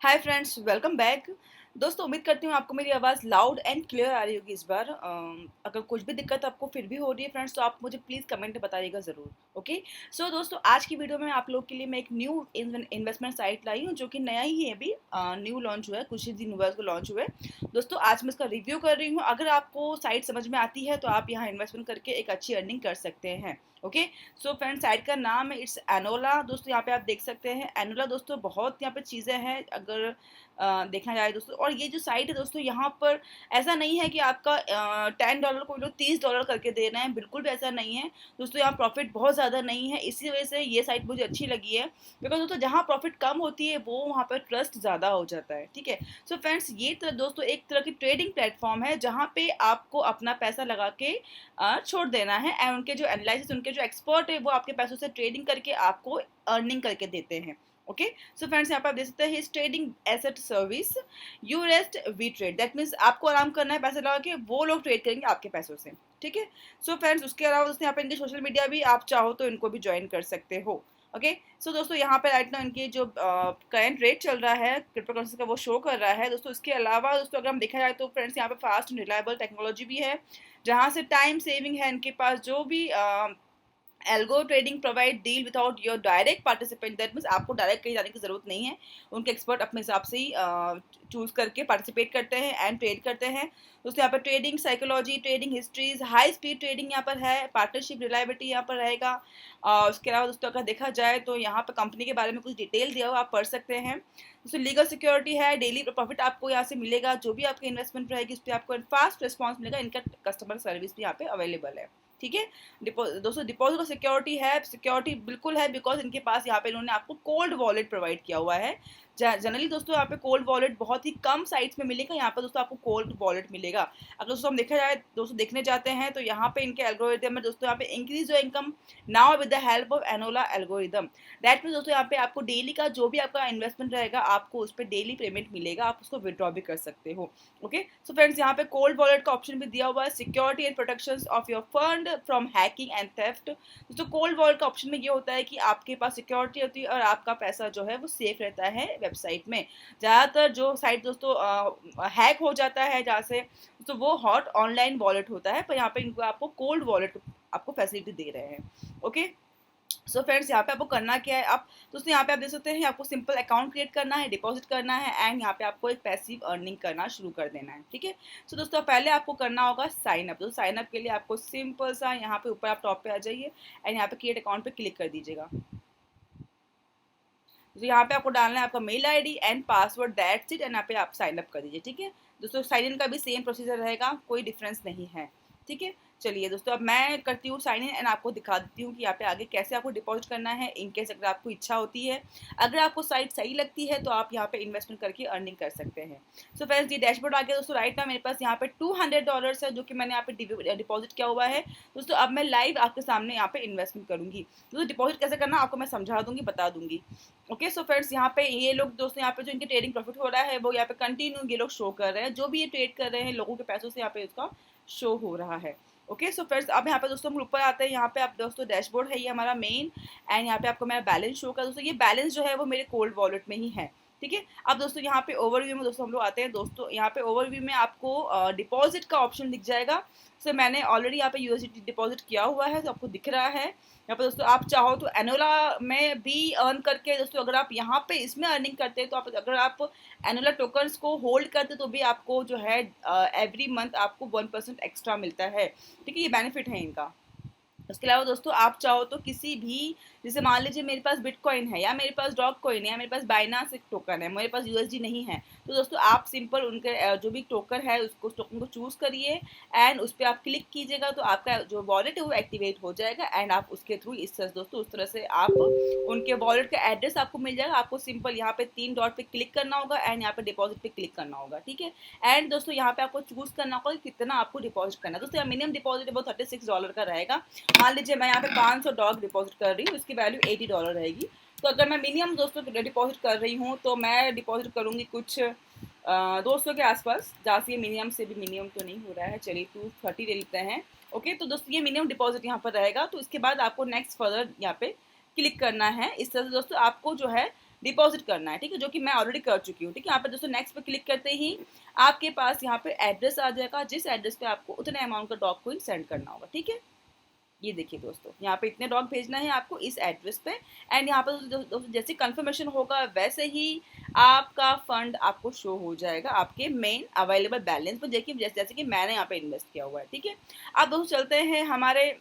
Hi friends, welcome back. दोस्तों, उम्मीद करती हूँ आपको मेरी आवाज़ लाउड एंड क्लियर आ रही होगी इस बार। अगर कुछ भी दिक्कत आपको फिर भी हो रही है फ्रेंड्स, तो आप मुझे प्लीज़ कमेंट में बताइएगा ज़रूर। ओके। सो दोस्तों, आज की वीडियो में आप लोग के लिए मैं एक न्यू इन्वेस्टमेंट साइट लाई हूँ, जो कि नया ही है, अभी न्यू लॉन्च हुआ है, कुछ ही दिन हुआ है उसको लॉन्च हुए। दोस्तों, आज मैं इसका रिव्यू कर रही हूँ। अगर आपको साइट समझ में आती है तो आप यहाँ इन्वेस्टमेंट करके एक अच्छी अर्निंग कर सकते हैं। ओके। सो फ्रेंड्स, साइट का नाम है इट्स एनोला। दोस्तों, यहाँ पे आप देख सकते हैं एनोला। दोस्तों, बहुत यहाँ पे चीज़ें हैं अगर देखा जाए दोस्तों। और ये जो साइट है दोस्तों, यहाँ पर ऐसा नहीं है कि आपका $10 को लोग $30 करके दे रहे हैं, बिल्कुल भी ऐसा नहीं है दोस्तों। यहाँ प्रॉफिट बहुत ज़्यादा नहीं है, इसी वजह से ये साइट मुझे अच्छी लगी है। बिकॉज दोस्तों, जहाँ प्रॉफिट कम होती है वो वहाँ पर ट्रस्ट ज़्यादा हो जाता है। ठीक है। सो फ्रेंड्स, ये तो दोस्तों एक तरह की ट्रेडिंग प्लेटफॉर्म है, जहाँ पे आपको अपना पैसा लगा के छोड़ देना है, एंड उनके जो एनालिसिस, उनके जो एक्सपर्ट है, वो आपके पैसों से ट्रेडिंग करके आपको अर्निंग करके देते हैं। ओके। सो फ्रेंड्स, यहाँ पे आप देख सकते हैं trading asset service, you rest we trade. That means आपको आराम करना है, पैसे लगा के, वो लोग ट्रेड करेंगे आपके पैसों से। ठीक है। सो फ्रेंड्स, उसके अलावा दोस्तों यहाँ पे इनके सोशल मीडिया भी आप चाहो तो इनको भी ज्वाइन कर सकते हो। ओके। सो दोस्तों, यहाँ पे राइट नाउ इनकी जो करंट रेट चल रहा है क्रिप्टो करेंसी का, वो शो कर रहा है दोस्तों। इसके अलावा दोस्तों, अगर हम देखा जाए तो फ्रेंड्स, यहाँ पे फास्ट एंड रिलायबल टेक्नोलॉजी भी है, जहाँ से टाइम सेविंग है इनके पास। जो भी algo trading provide deal without your direct participant. That means आपको डायरेक्ट कहीं जाने की जरूरत नहीं है, उनके एक्सपर्ट अपने हिसाब से ही चूज करके पार्टिसिपेट करते हैं एंड ट्रेड करते हैं। दोस्तों, यहाँ पर trading psychology, trading histories, high speed trading यहाँ पर है, पार्टनरशिप रिलायबिलिटी यहाँ पर रहेगा। उसके अलावा दोस्तों, अगर देखा जाए तो यहाँ पर कंपनी के बारे में कुछ डिटेल दिया हुआ आप पढ़ सकते हैं। दोस्तों, लीगल सिक्योरिटी है, डेली प्रॉफिट आपको यहाँ से मिलेगा, जो भी आपकी इन्वेस्टमेंट रहेगी उस पर आपको फास्ट रिस्पॉन्स मिलेगा। इनका कस्टमर सर्विस भी यहाँ पे अवेलेबल है। ठीक है। दोस्तों, डिपॉजिट का सिक्योरिटी है, सिक्योरिटी बिल्कुल है, बिकॉज इनके पास यहाँ पे इन्होंने आपको कोल्ड वॉलेट प्रोवाइड किया हुआ है। जनरली दोस्तों, यहाँ पे कोल्ड वॉलेट बहुत ही कम साइट्स में मिलेगा, यहाँ पे दोस्तों आपको कोल्ड वॉलेट मिलेगा। अगर दोस्तों हम देखा जाए, दोस्तों देखने जाते हैं तो यहाँ पे इनके एल्गोरिदम में दोस्तों, यहाँ पे increase your income now with the help of Enola algorithm. That mean दोस्तों, यहाँ पे आपको डेली का जो भी आपका इन्वेस्टमेंट रहेगा, आपको उस पर डेली पेमेंट मिलेगा, आप उसको विड्रॉ भी कर सकते हो। ओके। सो फ्रेंड्स, यहाँ पे कोल्ड वॉलेट का ऑप्शन भी दिया हुआ है, security and protection of your fund from hacking and theft. दोस्तों, कोल्ड वॉलेट का ऑप्शन में ये होता है कि आपके पास सिक्योरिटी होती है और आपका पैसा जो है वो सेफ रहता है वेबसाइट में। ज़्यादातर जो साइट दोस्तों हैक हो जाता है जहाँ से, तो वो हॉट ऑनलाइन वॉलेट होता है, पर यहाँ पे इनको आपको कोल्ड वॉलेट आपको फैसिलिटी दे रहे हैं। ओके। सो फ्रेंड्स, यहाँ पे आपको करना क्या है, आप दोस्तों यहाँ पे आप देख सकते हैं, आपको सिंपल अकाउंट क्रिएट करना है, डिपॉजिट करना है, एंड यहाँ पे आपको एक पैसिव अर्निंग करना शुरू कर देना है। ठीक है। सो दोस्तों, पहले आपको करना होगा साइन अप। तो साइन अप के लिए आपको सिंपल सा यहाँ पे ऊपर आप टॉप पे आ जाइए, एंड यहाँ पे क्रिएट अकाउंट पे क्लिक कर दीजिएगा। तो यहाँ पे आपको डालना है आपका mail ID and password, that's it, and यहाँ पे आप साइन अप कर दीजिए। ठीक है। दोस्तों, साइन इन का भी सेम प्रोसीजर रहेगा, कोई डिफरेंस नहीं है। ठीक है। चलिए दोस्तों, अब मैं करती हूँ साइन इन, एंड आपको दिखा देती हूँ कि यहाँ पे आगे कैसे आपको डिपॉजिट करना है, इन केस अगर आपको इच्छा होती है। अगर आपको साइट सही लगती है तो आप यहाँ पे इन्वेस्टमेंट करके अर्निंग कर सकते हैं। सो फ्रेंड्स, ये डैशबोर्ड आ गया दोस्तों। राइट ना मेरे पास यहाँ पे $200 है, जो कि मैंने यहाँ पे डिपॉजिट किया हुआ है। दोस्तों, अब मैं लाइव आपके सामने यहाँ पे इन्वेस्टमेंट करूंगी। दोस्तों, डिपॉजिट कैसे करना आपको मैं समझा दूंगी, बता दूंगी। ओके। सो फ्रेंड्स, यहाँ पे ये लोग दोस्तों, यहाँ पे जो इनके ट्रेडिंग प्रॉफिट हो रहा है वो यहाँ पे कंटिन्यू ये लोग शो कर रहे हैं, जो भी ये ट्रेड कर रहे हैं लोगों के पैसों से यहाँ पे उसका शो हो रहा है। ओके। सो फ्रेंड्स, अब यहाँ पे दोस्तों हम ऊपर आते हैं, यहाँ पे आप दोस्तों डैशबोर्ड है ये हमारा मेन, एंड यहाँ पे आपको मेरा बैलेंस शो कर। दोस्तों, ये बैलेंस जो है वो मेरे कोल्ड वॉलेट में ही है। ठीक है। अब दोस्तों, यहाँ पे ओवरव्यू में दोस्तों हम लोग आते हैं। दोस्तों, यहाँ पे ओवरव्यू में आपको डिपॉजिट का ऑप्शन दिख जाएगा। सो मैंने ऑलरेडी यहाँ पे यूएसडी डिपॉजिट किया हुआ है, तो आपको दिख रहा है यहाँ पे। दोस्तों, आप चाहो तो एनोला में भी अर्न करके, दोस्तों अगर आप यहाँ पे इसमें अर्निंग करते हैं, तो आप अगर आप एनोला टोकन्स को होल्ड करते तो भी आपको जो है एवरी मंथ आपको 1% एक्स्ट्रा मिलता है। ठीक है। ये बेनिफिट है इनका। उसके अलावा दोस्तों, आप चाहो तो किसी भी, जैसे मान लीजिए मेरे पास बिटकॉइन है, या मेरे पास डॉग कॉइन है, या मेरे पास बाइनांस एक टोकन है, मेरे पास यूएसडी नहीं है, तो दोस्तों आप सिंपल उनके जो भी टोकन है उसको, टोकन को चूज करिए, एंड उस पर आप क्लिक कीजिएगा, तो आपका जो वॉलेट है वो एक्टिवेट हो जाएगा, एंड आप उसके थ्रू इस तरह दोस्तों, उस तरह से आप उनके वॉलेट का एड्रेस आपको मिल जाएगा। आपको सिंपल यहाँ पे 3 डॉट पे क्लिक करना होगा, एंड यहाँ पे डिपॉजिट पे क्लिक करना होगा। ठीक है। एंड दोस्तों, यहाँ पे आपको चूज करना होगा कि कितना आपको डिपॉजिट करना है। दोस्तों, मिनिमम डिपॉजिट वो $36 का रहेगा। मान लीजिए मैं यहाँ पे 500 डॉग डिपॉजिट कर रही हूँ, उसकी वैल्यू $80 रहेगी। तो अगर मैं मिनिमम दोस्तों डिपॉजिट कर रही हूँ, तो मैं डिपॉजिट करूँगी कुछ 200 के आसपास, जहाँ से ये मिनिमम से भी मिनिमम तो नहीं हो रहा है, चलिए 230 ले लेते हैं। ओके। तो दोस्तों, ये मिनिमम डिपॉजिट यहाँ पर रहेगा। तो इसके बाद आपको नेक्स्ट फर्दर यहाँ पे क्लिक करना है। इस तरह से दोस्तों आपको जो है डिपॉजिट करना है, ठीक है, जो कि मैं ऑलरेडी कर चुकी हूँ। ठीक है, यहाँ पे दोस्तों नेक्स्ट पे क्लिक करते ही आपके पास यहाँ पे एड्रेस आ जाएगा, जिस एड्रेस पे आपको उतने अमाउंट का डॉग कॉइन सेंड करना होगा। ठीक है, ये देखिए दोस्तों, यहाँ पे इतने डॉग भेजना है आपको इस एड्रेस पे। एंड यहाँ पर दोस्तों जैसे कंफर्मेशन होगा वैसे ही आपका फंड आपको शो हो जाएगा आपके मेन अवेलेबल बैलेंस पर, देखिए जैसे कि मैंने यहाँ पे इन्वेस्ट किया हुआ है। ठीक है, अब दोस्तों चलते हैं हमारे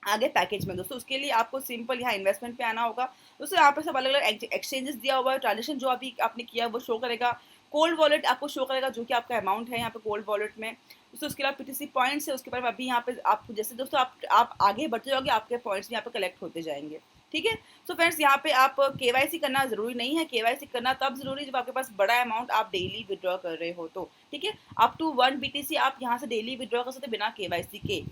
आगे पैकेज में। दोस्तों उसके लिए आपको सिंपल यहाँ इन्वेस्टमेंट पे आना होगा। दोस्तों यहाँ पे सब अलग अलग एक्सचेंजेस दिया हुआ है, ट्रांजेक्शन जो अभी आपने किया वो शो करेगा, कोल्ड वॉलेट आपको शो करेगा जो कि आपका अमाउंट है यहाँ पे कोल्ड वॉलेट में। दोस्तों उसके अलावा पीटीसी पॉइंट्स है, उसके बाद अभी यहाँ पे आपको जैसे दोस्तों आप आगे बढ़ते जाओगे आपके पॉइंट्स भी यहाँ पे कलेक्ट होते जाएंगे। ठीक है, सो फ्रेंड्स यहाँ पे आप केवाईसी करना जरूरी नहीं है, केवाईसी करना तब जरूरी जब आपके पास बड़ा अमाउंट आप डेली विड्रॉ कर रहे हो तो। ठीक है, अप टू 1 BTC आप यहाँ से डेली विड्रॉ कर सकते हैं बिना केवाईसी के।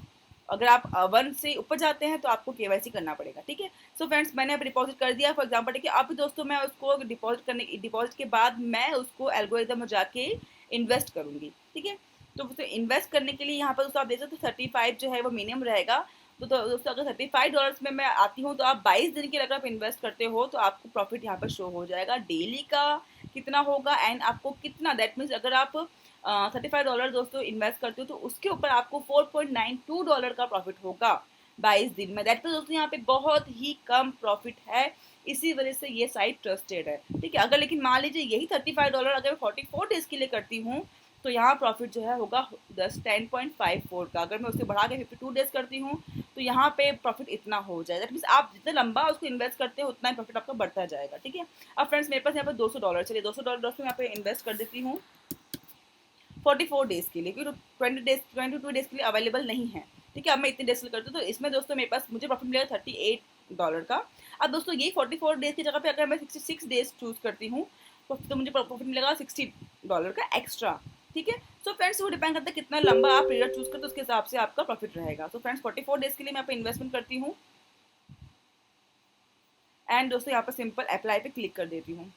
अगर आप 1 से ऊपर जाते हैं तो आपको केवाईसी करना पड़ेगा। ठीक है, सो फ्रेंड्स मैंने अब डिपॉजिट कर दिया फॉर एग्जांपल। ठीक है, अब दोस्तों मैं उसको डिपॉजिट के बाद मैं उसको एल्गोरिथम में जाके इन्वेस्ट करूंगी। ठीक है, तो इन्वेस्ट करने के लिए यहाँ पर दोस्तों आप देख सकते हो 35 जो है वो मिनिमम रहेगा। तो दोस्तों अगर $35 में मैं आती हूँ तो आप 22 दिन के लिए अगर आप इन्वेस्ट करते हो तो आपको प्रॉफिट यहाँ पर शो हो जाएगा डेली का कितना होगा एंड आपको कितना, दैट मीन्स अगर आप $35 दोस्तों इन्वेस्ट करते हो तो उसके ऊपर आपको $4.92 का प्रॉफिट होगा 22 दिन में। दैट मीन्स दोस्तों यहाँ पे बहुत ही कम प्रॉफिट है, इसी वजह से ये साइट ट्रस्टेड है। ठीक है, अगर लेकिन मान लीजिए यही $35 अगर मैं 44 डेज के लिए करती हूँ तो यहाँ प्रॉफिट जो है होगा 10.54 का। अगर मैं उससे बढ़ा के 52 डेज करती हूँ तो यहाँ पे प्रॉफिट इतना हो जाएगा। दैट मीन्स आप जितना लंबा उसको इन्वेस्ट करते हो उतना ही प्रॉफिट आपका बढ़ता जाएगा। ठीक है, अब फ्रेंड्स मेरे पास यहाँ पे $200, चलिए $200 दोस्तों यहाँ पे इन्वेस्ट कर देती हूँ 44 डेज के लिए, क्योंकि 22 डेज के लिए अवेलेबल नहीं है। ठीक है, अब मैं इतने डेज के लिए करती हूँ तो इसमें दोस्तों मेरे पास मुझे प्रॉफिट मिलेगा $38 का। अब दोस्तों ये 44 डेज की जगह पे अगर मैं 66 डेज चूज करती हूँ तो मुझे प्रॉफिट मिलेगा $60 का एक्स्ट्रा। ठीक है, सो फ्रेंड्स वो डिपेंड करता है कितना लंबा आप पीरियड चूज करते हो उसके हिसाब से आपका प्रॉफिट रहेगा। सो फ्रेंड्स 44 डेज के लिए मैं यहाँ पे इन्वेस्टमेंट करती हूँ एंड दोस्तों यहाँ पर सिंपल अप्लाई पे क्लिक कर देती हूँ।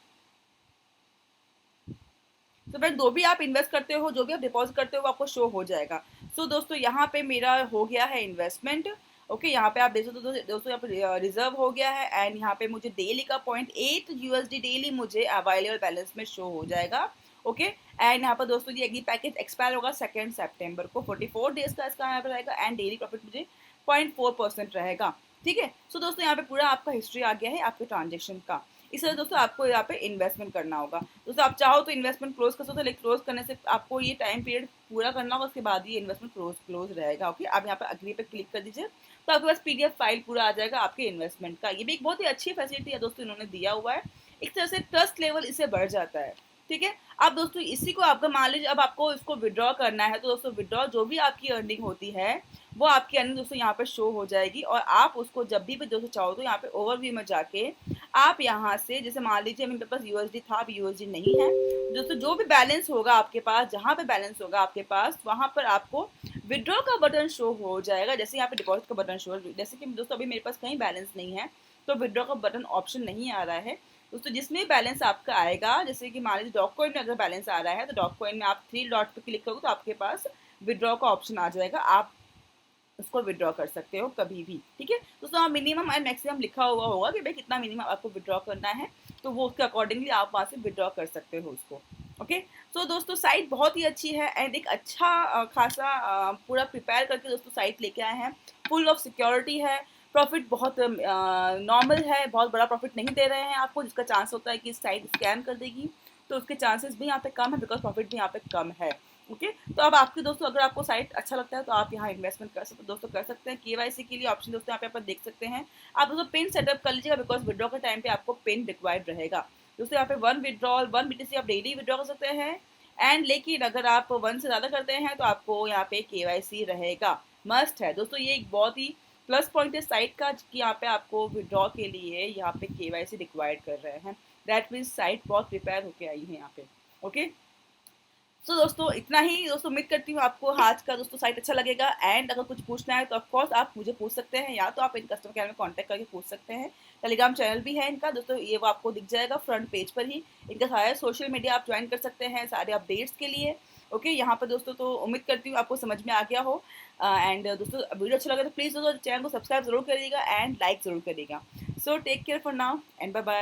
तो फ्रेंड जो भी आप इन्वेस्ट करते हो, जो भी आप डिपॉजिट करते हो वो आपको शो हो जाएगा। सो दोस्तों यहाँ पे मेरा हो गया है इन्वेस्टमेंट। ओके, यहाँ पे आप देख सकते हो दोस्तों यहाँ पे रिजर्व हो गया है एंड यहाँ पे मुझे डेली का $0.8 डेली मुझे अवेलेबल बैलेंस में शो हो जाएगा। ओके, एंड यहाँ पर दोस्तों ये एग्री पैकेज एक्सपायर होगा 2 सितंबर को, 44 डेज का इसका यहाँ पर रहेगा एंड डेली प्रॉफिट मुझे 0.4% रहेगा। ठीक है, सो दोस्तों यहाँ पे पूरा आपका हिस्ट्री आ गया है आपके ट्रांजेक्शन का। इस तरह दोस्तों आपको यहाँ पे इन्वेस्टमेंट करना होगा। दोस्तों आप चाहो तो इन्वेस्टमेंट क्लोज कर सकते हो, लेकिन क्लोज करने से आपको ये टाइम पीरियड पूरा करना होगा, उसके बाद ये इन्वेस्टमेंट क्लोज रहेगा। ओके, आप यहाँ पे अग्री पे क्लिक कर दीजिए तो आपके पास PDF फाइल पूरा आ जाएगा आपके इन्वेस्टमेंट का। ये भी एक बहुत ही अच्छी फैसिलिटी है दोस्तों इन्होंने दिया हुआ है, एक तरह से ट्रस्ट लेवल इससे बढ़ जाता है। ठीक है, अब दोस्तों इसी को आपका मान लीजिए अब आपको इसको विड्रॉ करना है तो दोस्तों विड्रॉ जो भी आपकी अर्निंग होती है वो आपकी अर्निंग दोस्तों यहाँ पे शो हो जाएगी और आप उसको जब भी दोस्तों चाहो तो यहाँ पे ओवरव्यू में जाके आप यहाँ से, जैसे मान लीजिए मेरे पास USD था, अभी USD नहीं है दोस्तों, जो भी बैलेंस होगा आपके पास, जहाँ पे बैलेंस होगा आपके पास वहाँ पर आपको विड्रॉ का बटन शो हो जाएगा। जैसे यहाँ पे डिपॉजिट का बटन शो, जैसे कि दोस्तों अभी मेरे पास कहीं बैलेंस नहीं है तो विड्रॉ का बटन ऑप्शन नहीं आ रहा है दोस्तों। जिसमें बैलेंस आपका आएगा, जैसे कि मान लीजिए डॉग कॉइन में अगर बैलेंस आ रहा है तो डॉग कॉइन में आप 3 डॉट पे क्लिक करोगे तो आपके पास विड्रॉ का ऑप्शन आ जाएगा, आप उसको विड्रॉ कर सकते हो कभी भी। ठीक है दोस्तों, मिनिमम एंड मैक्सिमम लिखा हुआ होगा कि भाई कितना मिनिमम आपको विड्रॉ करना है, तो वो उसके अकॉर्डिंगली आप वहाँ से विड्रॉ कर सकते हो उसको। ओके, सो दोस्तों साइट बहुत ही अच्छी है एंड एक अच्छा खासा पूरा प्रिपेयर करके दोस्तों साइट लेके आए हैं, फुल ऑफ सिक्योरिटी है, प्रॉफिट बहुत नॉर्मल है, बहुत बड़ा प्रॉफिट नहीं दे रहे हैं आपको, जिसका चांस होता है कि साइट स्कैम कर देगी, तो उसके चांसेस भी यहाँ पे कम है बिकॉज प्रॉफिट भी यहाँ पे कम है। ओके, तो अब आपके दोस्तों अगर आपको साइट अच्छा लगता है तो आप यहाँ इन्वेस्टमेंट कर सकते दोस्तों कर सकते हैं। KYC के लिए ऑप्शन दोस्तों यहाँ पे आप देख सकते हैं, आप दोस्तों पिन सेटअप कर लीजिएगा बिकॉज विड्रॉ के टाइम पे आपको पिन रिक्वायर्ड रहेगा। दोस्तों यहाँ पे 1 विड्रॉल 1 BTC आप डेली विड्रॉ कर सकते हैं एंड लेकिन अगर आप 1 से ज़्यादा करते हैं तो आपको यहाँ पे KYC रहेगा, मस्ट है दोस्तों। ये एक बहुत ही प्लस पॉइंट है साइट का कि यहाँ पे आपको विड्रॉ के लिए यहाँ पे KYC रिक्वायर्ड कर रहे हैं, दैट मीन्स साइट बहुत प्रिपेयर होके आई है यहाँ पे। ओके, तो दोस्तों इतना ही दोस्तों, उम्मीद करती हूँ आपको आज का दोस्तों साइट अच्छा लगेगा एंड अगर कुछ पूछना है तो ऑफकोर्स आप मुझे पूछ सकते हैं या तो आप इन कस्टमर केयर में कांटेक्ट करके पूछ सकते हैं। टेलीग्राम चैनल भी है इनका दोस्तों, ये वो आपको दिख जाएगा फ्रंट पेज पर ही, इनका सारा सोशल मीडिया आप ज्वाइन कर सकते हैं सारे अपडेट्स के लिए। ओके, यहाँ पर दोस्तों तो उम्मीद करती हूँ आपको समझ में आ गया हो एंड दोस्तों वीडियो अच्छा लगे तो प्लीज़ दोस्तों चैनल को सब्सक्राइब जरूर करिएगा एंड लाइक जरूर करिएगा। So take care for now and bye bye.